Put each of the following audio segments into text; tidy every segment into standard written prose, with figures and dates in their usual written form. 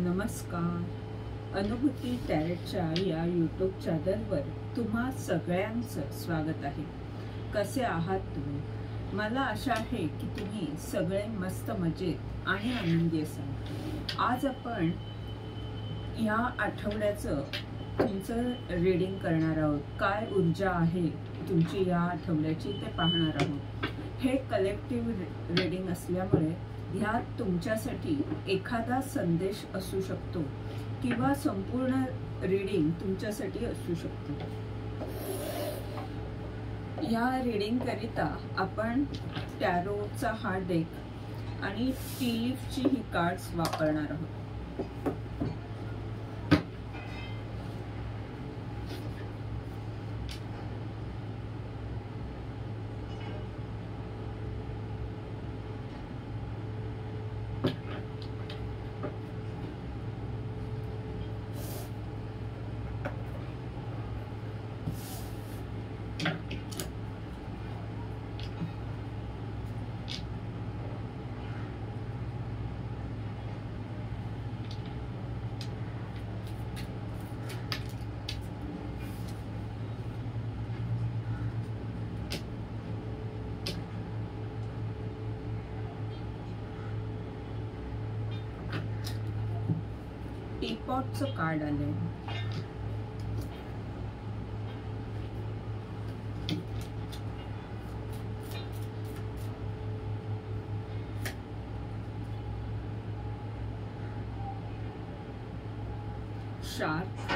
नमस्कार. अनुभूती टॅरेटच्या या यूट्यूब चॅनलवर तुम्हा सगळ्यांचं स्वागत आहे. कसे आहात तुम्ही? मला आशा आहे की तुम्ही सगळे मस्त मजेत आणि आनंदी असाल. आज आपण या आठवड्याचं तुमचं रीडिंग करणार आहोत. काय ऊर्जा आहे तुमची या आठवड्याची ते पाहणार आहोत. हे कलेक्टिव्ह रीडिंग असल्यामुळे ह्यात तुमच्यासाठी एखादा संदेश असू शकतो किंवा संपूर्ण रीडिंग तुमच्यासाठी असू शकते. या रीडिंग करिता आपण टॅरोचा हा डेक आणि टी लीफची ही कार्ड्स वापरणार आहोत. टीपॉटचं कार्ड आलंय. Shark,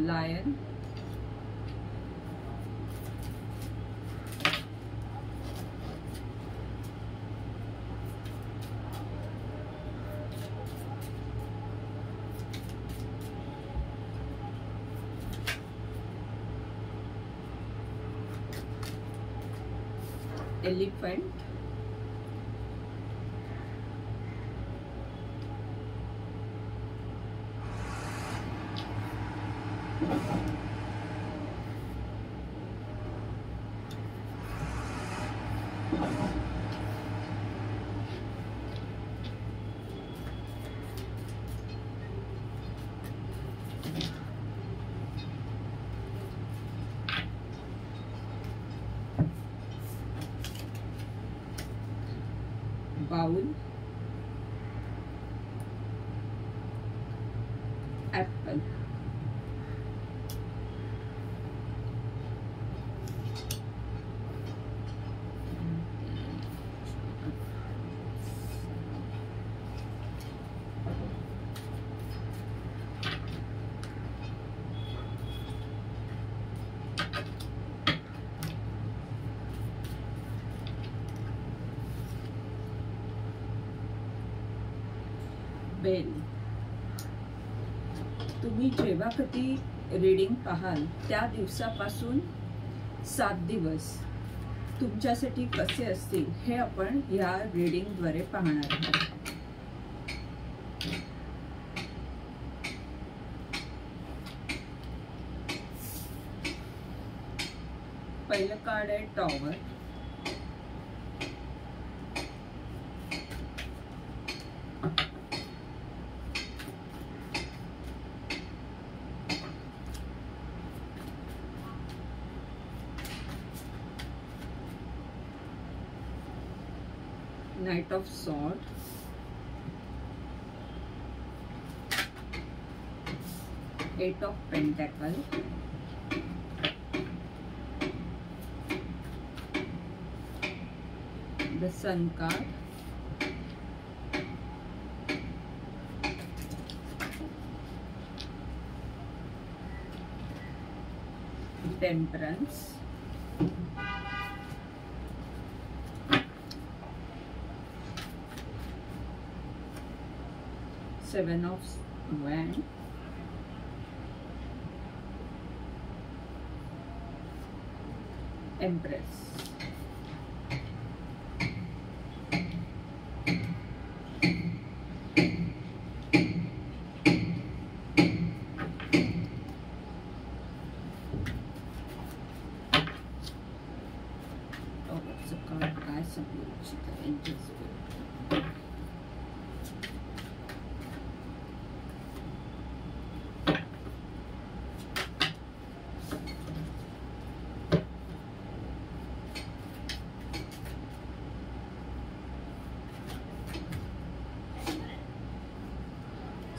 lion, elephant, bowl, apple, bell. तुम्ही जेव्हा कधी रीडिंग पाहाल त्या दिवसापासून 7 दिवस तुमच्यासाठी कसे असतील हे आपण या रीडिंगद्वारे पाहणार आहोत. पहिलं कार्ड आहे tower. Knight of Swords, Eight of Pentacles, the Sun card, Temperance, Seven of Wands, Empress. Oh, it's a card. सांगू इच्छिता यांच्यासोबत.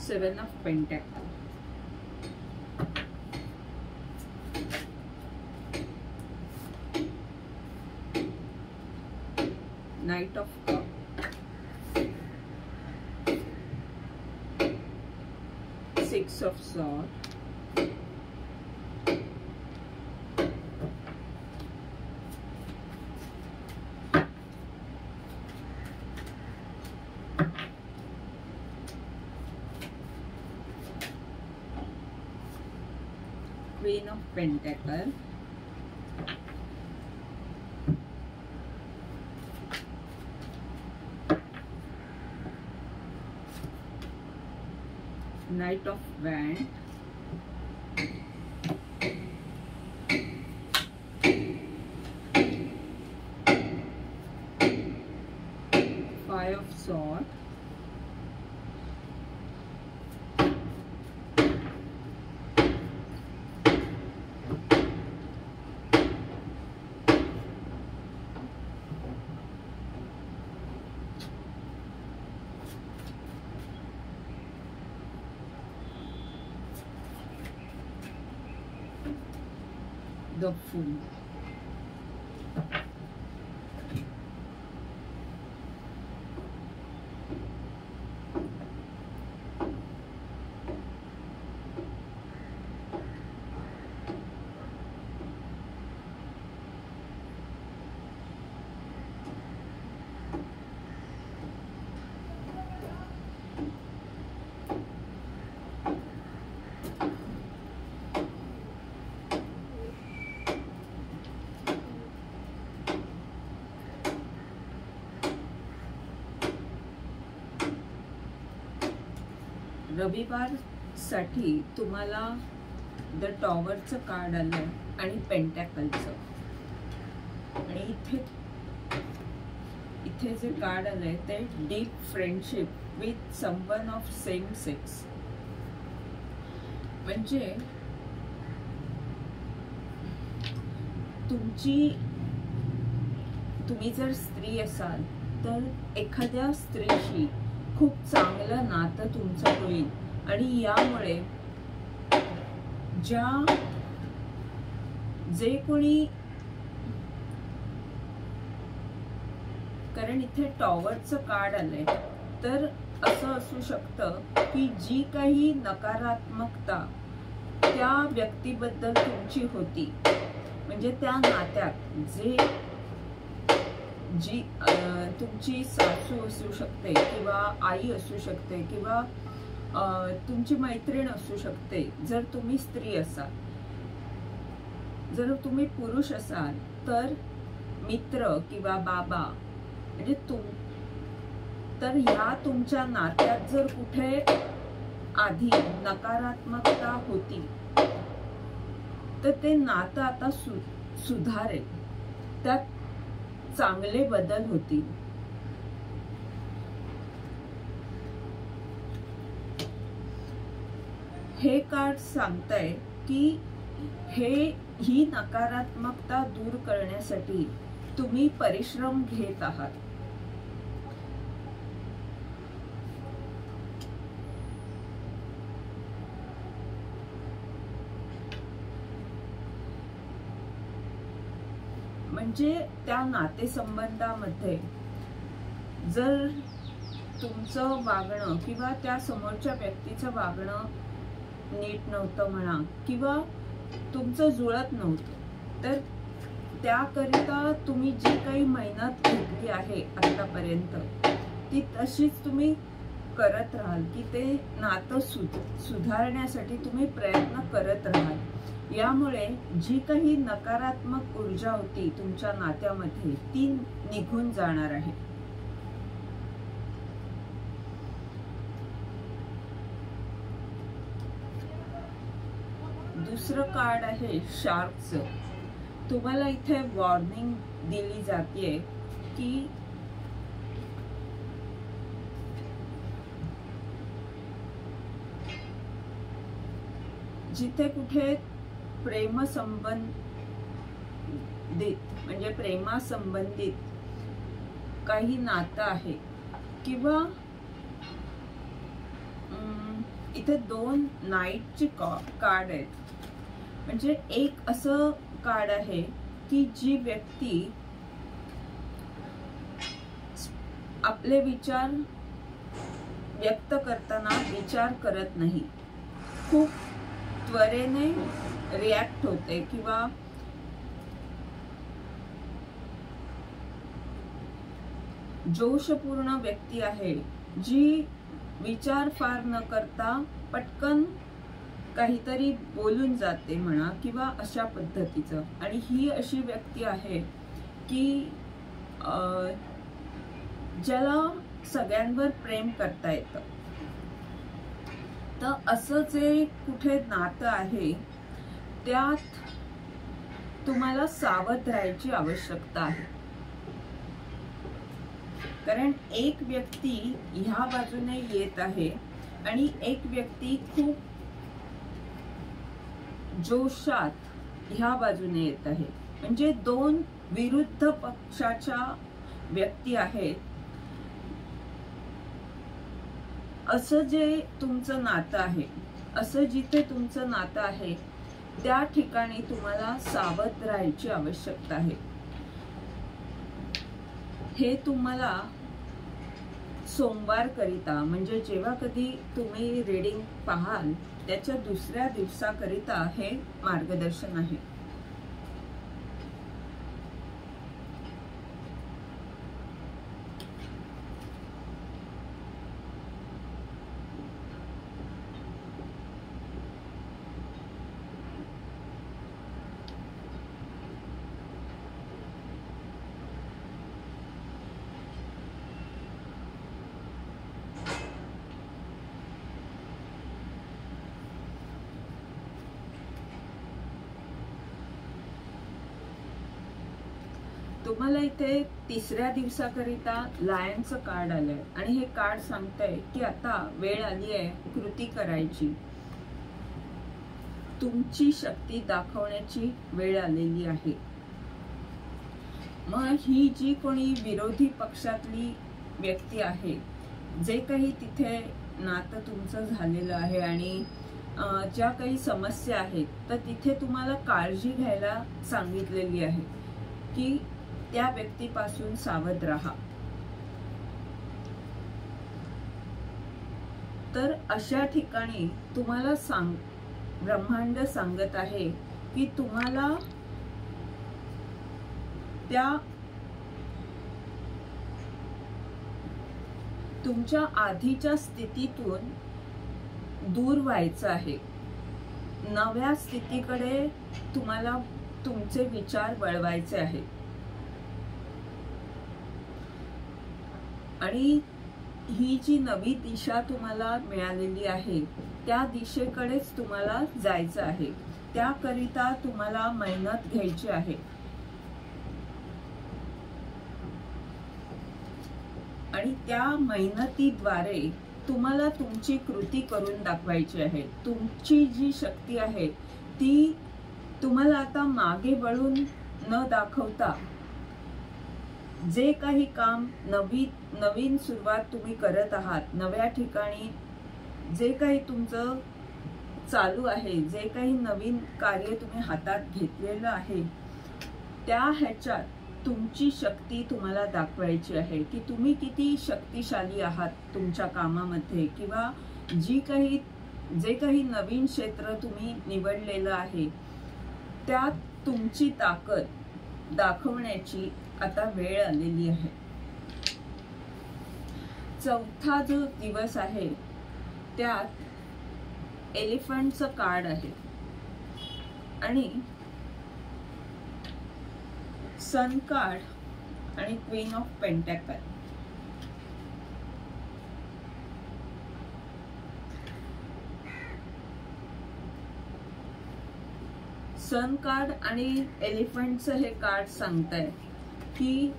Seven of Pentacles, Knight of Cups, Six of Swords, Queen of Pentacles, Knight of Wands, Five of Swords, the Fool. रविवार साठी तुम्हाला the टॉवरचं card आलंय आणि पेंटॅकलचं, आणि इथे जे कार्ड आलंय ते deep friendship with someone of same sex. म्हणजे तुम्ही जर स्त्री असाल तर एखाद्या स्त्रीशी खूप चांगलं नातं तुमचं होईल, आणि यामुळे जे कोणी, कारण इथे टॉवरचं कार्ड आलंय, तर असं असू शकतं की जी काही नकारात्मकता त्या व्यक्तीबद्दल तुमची होती, म्हणजे त्या नात्यात जी तुमची सासू असू शकते किंवा आई असू शकते किंवा तुमची मैत्रीण असू शकते जर तुम्ही स्त्री असाल. जर तुम्ही पुरुष असाल तर मित्र किंवा बाबा, म्हणजे तर ह्या तुमच्या नात्यात जर कुठे आधी नकारात्मकता होती तर ते नातं आता सुधारेल, त्यात चांगले बदल होतील. हे कार्ड सांगतंय की ही नकारात्मकता दूर करण्यासाठी तुम्ही परिश्रम घेत आहात. म्हणजे त्या नातेसंबंधामध्ये जर तुमचं वागणं किंवा त्या समोरच्या व्यक्तीचं वागणं नीट नव्हतं म्हणा, किंवा तुमचं जुळत नव्हतं, तर त्याकरिता तुम्ही जी काही मेहनत घेतली आहे आतापर्यंत ती तशीच तुम्ही करत राहाल, की ते नातं सुधारण्यासाठी तुम्ही प्रयत्न करत राहाल. यामुळे जी काही नकारात्मक ऊर्जा होती तुमच्या नात्यामध्ये ती निघून जाणार आहे. दुसरं कार्ड आहे शार्कचं. तुम्हाला इथे वॉर्निंग दिली जाते की जिथे कुठे प्रेमसंबंधित म्हणजे प्रेमासंबंधित काही नातं आहे किंवा इथे दोन नाईटचे कार्ड आहेत. म्हणजे एक असं कार्ड आहे की जी व्यक्ती आपले विचार व्यक्त करताना विचार करत नाही, खूप त्वरेने रिॲक्ट होते किंवा जोशपूर्ण व्यक्ती आहे, जी विचार फार न करता पटकन काहीतरी बोलून जाते म्हणा किंवा अशा पद्धतीचं. आणि ही अशी व्यक्ती आहे की ज्याला सगळ्यांवर प्रेम करता येतं. तर असं जे कुठे नातं आहे त्यात तुम्हाला सावध राहायची आवश्यकता आहे. कारण एक व्यक्ती ह्या बाजूने येत आहे आणि एक व्यक्ती खूप जोशात ह्या बाजूने येत आहे. म्हणजे दोन विरुद्ध पक्षाच्या व्यक्ती आहेत. असं जे तुमचं नातं आहे, असं जिथे तुमचं नातं आहे त्या ठिकाणी तुम्हाला सावध राहायची आवश्यकता आहे. हे तुम्हाला सोमवार करिता म्हणजे जेव्हा कधी तुम्ही रीडिंग पाहाल त्याच्या दुसऱ्या दिवसाकरिता हे मार्गदर्शन आहे. तुम्हाला इथे तिसऱ्या दिवसाकरिता लायनचं कार्ड आलंय आणि हे कार्ड सांगतंय की आता वेळ आली आहे कृती करायची. तुमची शक्ती दाखवण्याची वेळ आलेली आहे. मग ही जी कोणी विरोधी पक्षातली व्यक्ती आहे, जे काही तिथे नातं तुमचं झालेलं आहे आणि ज्या काही समस्या आहेत, तर तिथे तुम्हाला काळजी घ्यायला सांगितलेली आहे की त्या व्यक्तीपासून सावध राहा. तर अशा ठिकाणी तुम्हाला ब्रह्मांड सांगत आहे की तुम्हाला त्या तुमच्या आधीच्या स्थितीतून दूर व्हायचं आहे. नव्या स्थितीकडे तुम्हाला तुमचे विचार वळवायचे आहेत आणि ही जी नवी दिशा तुम्हाला मिळालेली आहे त्या दिशेकडेच तुम्हाला जायचं आहे. त्याकरिता तुम्हाला मेहनत घ्यायची आहे. आणि त्या मेहनतीद्वारे तुम्हाला तुमची कृती करून दाखवायची आहे. तुमची जी शक्ती आहे ती तुम्हाला आता मागे वळून न दाखवता जे काही काम नवीन सुरुवात तुम्ही करत आहात, नव्या ठिकाणी जे काही तुमचं चालू आहे, जे काही नवीन कार्य तुम्ही हातात घेतलेलं आहे, त्या ह्याच्यात तुमची शक्ती तुम्हाला दाखवायची आहे की तुम्ही किती शक्तिशाली आहात तुमच्या कामामध्ये किंवा जे काही नवीन क्षेत्र तुम्ही निवडलेलं आहे त्यात तुमची ताकद दाखवण्याची आता वेळ आलेली आहे. चौथा जो दिवस आहे त्यात एलिफंटचं कार्ड आहे आणि सन कार्ड आणि queen of pentacle. Sun card आणि एलिफंटचं हे कार्ड सांगतंय की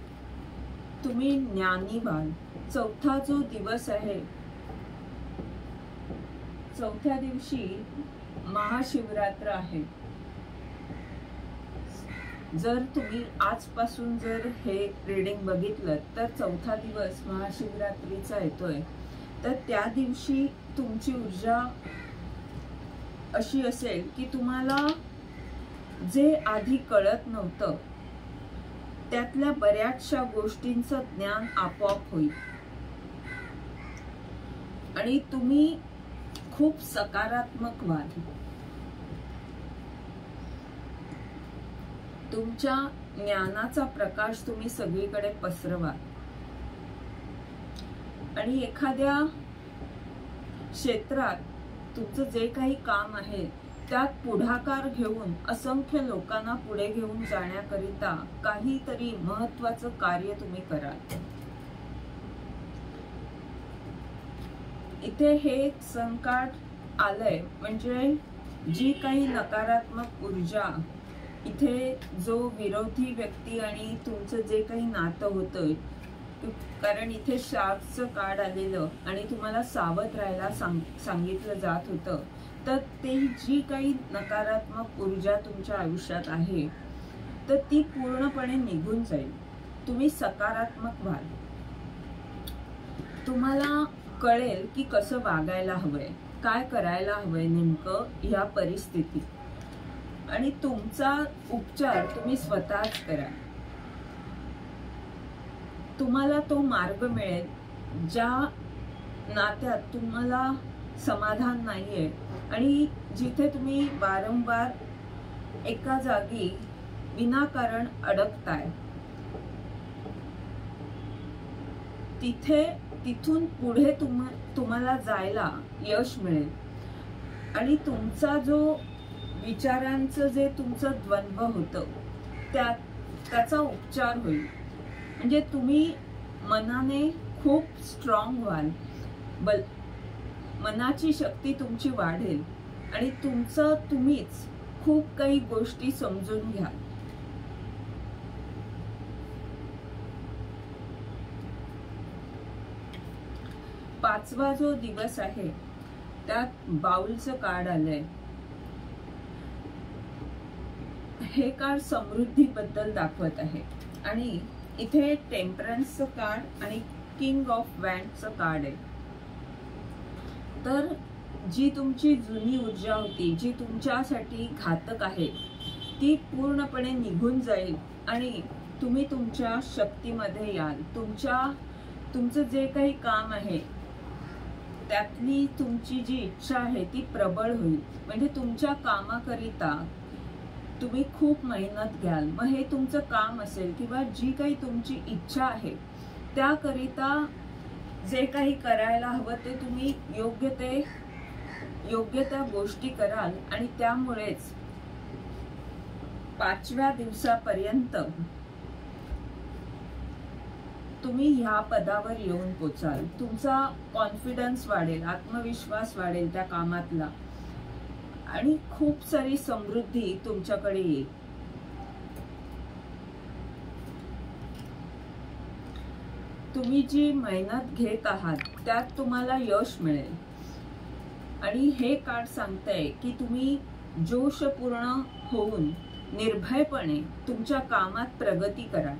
तुम्ही ज्ञानी व्हाल. चौथा जो दिवस आहे, चौथ्या दिवशी महाशिवरात्र आहे. जर तुम्ही आजपासून जर हे रीडिंग बघितलं तर चौथा दिवस महाशिवरात्रीचा येतोय. तर त्या दिवशी तुमची ऊर्जा अशी असेल की तुम्हाला जे आधी कळत नव्हतं त्यातल्या बऱ्याचशा गोष्टींचं ज्ञान आपोआप होईल आणि तुम्ही खूप सकारात्मक व्हाल. तुमच्या ज्ञानाचा प्रकाश तुम्ही सगळीकडे पसरवा आणि एखाद्या क्षेत्रात तुमचं जे काही काम आहे त्यात पुढाकार घेऊन असंख्य लोकांना पुढे घेऊन जाण्याकरिता काहीतरी महत्त्वाचं कार्य तुम्ही कराल. इथे हे संकट आलंय म्हणजे जी काही नकारात्मक ऊर्जा, इथे जो विरोधी व्यक्ती आणि तुमचं जे काही नातं होतं, कारण इथे शार्कचं कार्ड आलेलं आणि तुम्हाला सावध राहायला सांगितलं जात होतं, तर ते जी काही नकारात्मक ऊर्जा तुमच्या आयुष्यात आहे तर ती पूर्णपणे निघून जाईल. तुम्ही सकारात्मक व्हाल. तुम्हाला कळेल की कसं वागायला हवंय, काय करायला हवंय नेमकं ह्या परिस्थितीत आणि तुमचा उपचार तुम्ही स्वतःच करा. तुम्हाला तो मार्ग मिळेल ज्या नात्यात तुम्हाला समाधान नाहीये आणि जिथे तुम्ही वारंवार एका जागी विनाकारण अडकताय, तिथून पुढे तुम्हाला जायला यश मिळेल आणि तुमचा जो विचारांचं जे तुमचं द्वंद्व होतं त्याचा उपचार होईल. म्हणजे तुम्ही मनाने खूप स्ट्रॉंग व्हाल, मनाची शक्ती तुमची वाढेल आणि तुम्हीच खूप काही गोष्टी समजून घ्या. पाचवा जो दिवस आहे त्यात बाउलचं कार्ड आलंय. हे कार्ड समृद्धीबद्दल दाखवत आहे आणि इथे टेम्परन्सचं कार्ड आणि किंग ऑफ वँडचं कार्ड आहे. तर जी तुमची जुनी ऊर्जा होती, जी तुमच्यासाठी घातक आहे, ती पूर्णपणे निघून जाईल आणि तुम्ही तुमच्या शक्तीमध्ये याल. तुमचं जे काही काम आहे त्यातली तुमची जी इच्छा आहे ती प्रबळ होईल. म्हणजे तुमच्या कामाकरिता तुम्ही खूप मेहनत घ्याल. मग हे तुमचं काम असेल किंवा जी काही तुमची इच्छा आहे त्याकरिता जे काही करायला हवं ते तुम्ही योग्य त्या गोष्टी कराल आणि त्यामुळेच 5व्या दिवसापर्यंत तुम्ही ह्या पदावर येऊन पोचाल. तुमचा कॉन्फिडन्स वाढेल, आत्मविश्वास वाढेल त्या कामातला आणि खूप सारी समृद्धी तुमच्याकडे येईल. तुम्ही जी मेहनत घेत आहात त्यात तुम्हाला यश मिळेल आणि हे कार्ड सांगतंय की तुम्ही जोशपूर्ण होऊन निर्भयपणे तुमच्या कामात प्रगती करा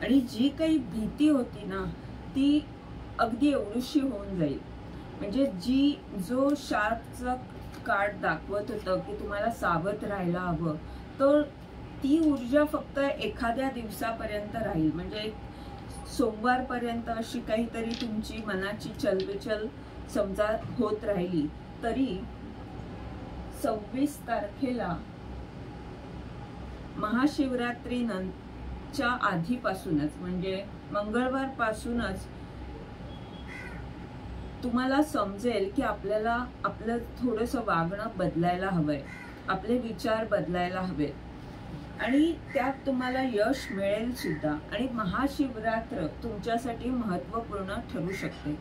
आणि जी काही भीती होती ना ती अगदी एवढीशी होऊन जाईल. म्हणजे जो शार्कचं कार्ड दाखवत होतं की तुम्हाला सावध राहायला हवं, तर ती ऊर्जा फक्त एखाद्या दिवसापर्यंत राहील. म्हणजे सोमवारपर्यंत अशी काहीतरी तुमची मनाची चलबिचल समजा होत राहिली तरी 26 तारखेला महाशिवरात्रीच्या आधीपासूनच म्हणजे मंगळवार पासूनच तुम्हाला समजेल की आपल्याला आपलं थोडंसं वागणं बदलायला हवंय, आपले विचार बदलायला हवेत आणि त्यात तुम्हाला यश मिळेल सुद्धा. आणि महाशिवरात्र तुमच्यासाठी महत्त्वपूर्ण ठरू शकते.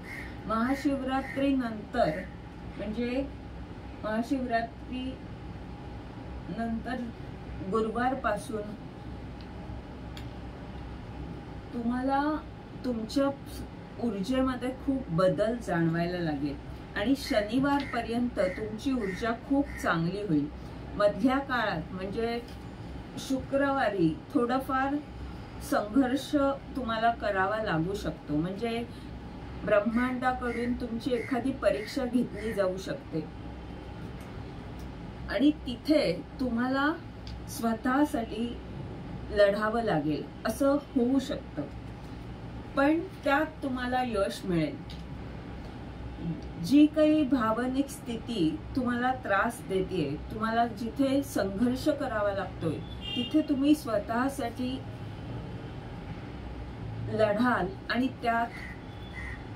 महाशिवरात्री नंतर म्हणजे महाशिवरात्री नंतर गुरुवारपासून तुम्हाला तुमच्या ऊर्जेमध्ये खूप बदल जाणवायला लागेल आणि शनिवारपर्यंत तुमची ऊर्जा खूप चांगली होईल. मधल्या काळात म्हणजे शुक्रवारी थोडाफार संघर्ष तुम्हाला करावा लागू शकतो. म्हणजे ब्रह्मांडाकडून तुमची एखादी परीक्षा घेतली जाऊ शकते आणि तिथे तुम्हाला स्वतःसाठी लढावं लागेल असं होऊ शकतं. पण त्यात तुम्हाला यश मिळेल. जी काही भावनिक स्थिती तुम्हाला त्रास देते, तुम्हाला जिथे संघर्ष करावा लागतोय, तिथे तुम्ही स्वतःसाठी लढाल आणि त्यात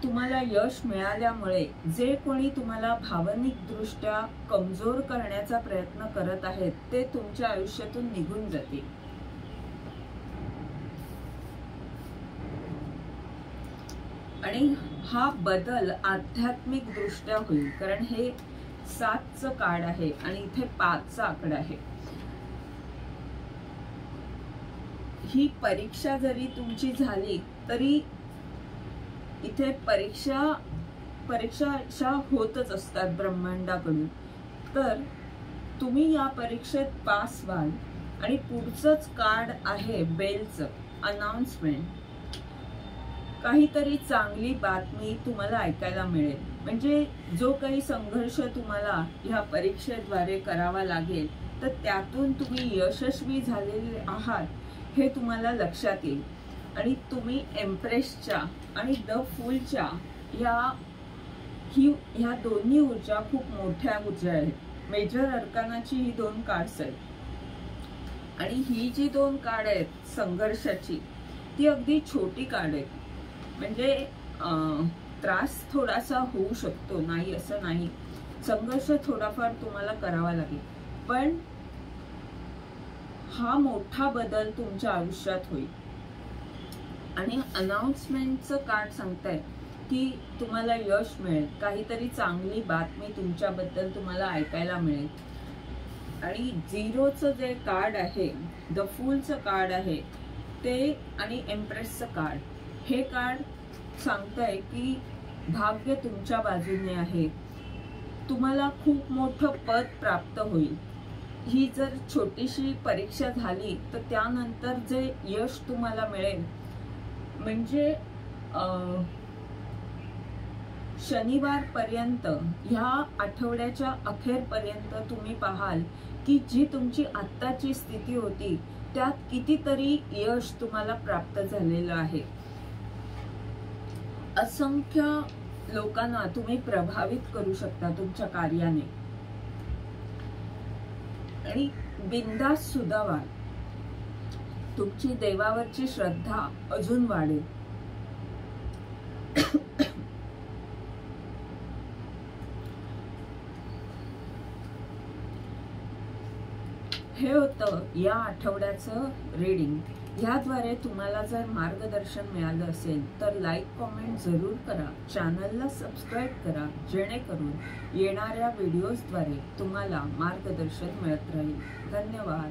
तुम्हाला यश मिळाल्यामुळे जे कोणी तुम्हाला भावनिक दृष्ट्या कमजोर करण्याचा प्रयत्न करत आहेत ते तुमच्या आयुष्यातून निघून जातील. आणि हा बदल आध्यात्मिक दृष्ट्या होईल, कारण हे 7चं कार्ड आहे आणि इथे 5चा आकडा आहे. ही परीक्षा जरी तुमची झाली तरी इथे परीक्षा होतच असतात ब्रह्मांडाकडून. तर तुम्ही या परीक्षेत पास व्हाल आणि पुढचंच कार्ड आहे बेलचं, अनाउन्समेंट. काहीतरी चांगली बातमी तुम्हाला ऐकायला मिळेल. म्हणजे जो काही संघर्ष तुम्हाला ह्या परीक्षेद्वारे करावा लागेल तर त्यातून तुम्ही यशस्वी झालेले आहात हे तुम्हाला लक्षात येईल. आणि तुम्ही एम्प्रेसच्या आणि द फूलच्या ह्या दोन्ही ऊर्जा खूप मोठ्या ऊर्जा आहेत. मेजर अर्कानाची ही 2 कार्ड्स आहेत आणि ही जी 2 कार्ड आहेत संघर्षाची, ती अगदी छोटी कार्ड आहेत. म्हणजे त्रास थोडासा होऊ शकतो, नाही असं नाही, संघर्ष थोडाफार तुम्हाला करावा लागेल, पण हा मोठा बदल तुमच्या आयुष्यात होईल. आणि अनाउन्समेंटचं कार्ड सांगताय की तुम्हाला यश मिळेल, काहीतरी चांगली बातमी तुमच्याबद्दल तुम्हाला ऐकायला मिळेल. आणि 0चं जे कार्ड आहे, द फूलचं कार्ड आहे ते, आणि एम्प्रेसचं कार्ड, हे कार्ड सांगताय की भाग्य तुमच्या बाजूने आहे, तुम्हाला खूप मोठं पद प्राप्त होईल. ही जर छोटीशी परीक्षा झाली तर त्यानंतर जे यश तुम्हाला मिळेल, म्हणजे शनिवारपर्यंत, ह्या आठवड्याच्या अखेरपर्यंत तुम्ही पाहाल की जी तुमची आत्ताची स्थिती होती त्यात कितीतरी यश तुम्हाला प्राप्त झालेलं आहे. असंख्य लोकांना तुम्ही प्रभावित करू शकता तुमच्या कार्याने. आणि बिनधास्त सुद्धा व्हाल. तुमची देवावरची श्रद्धा अजून वाढेल. हे होतं या आठवड्याचं रीडिंग. याद्वारे तुम्हाला जर मार्गदर्शन मिळालं असेल तर लाईक कमेंट जरूर करा, चॅनलला सबस्क्राईब करा, जेणेकरून येणाऱ्या व्हिडिओजद्वारे तुम्हाला मार्गदर्शन मिळत राहील. धन्यवाद.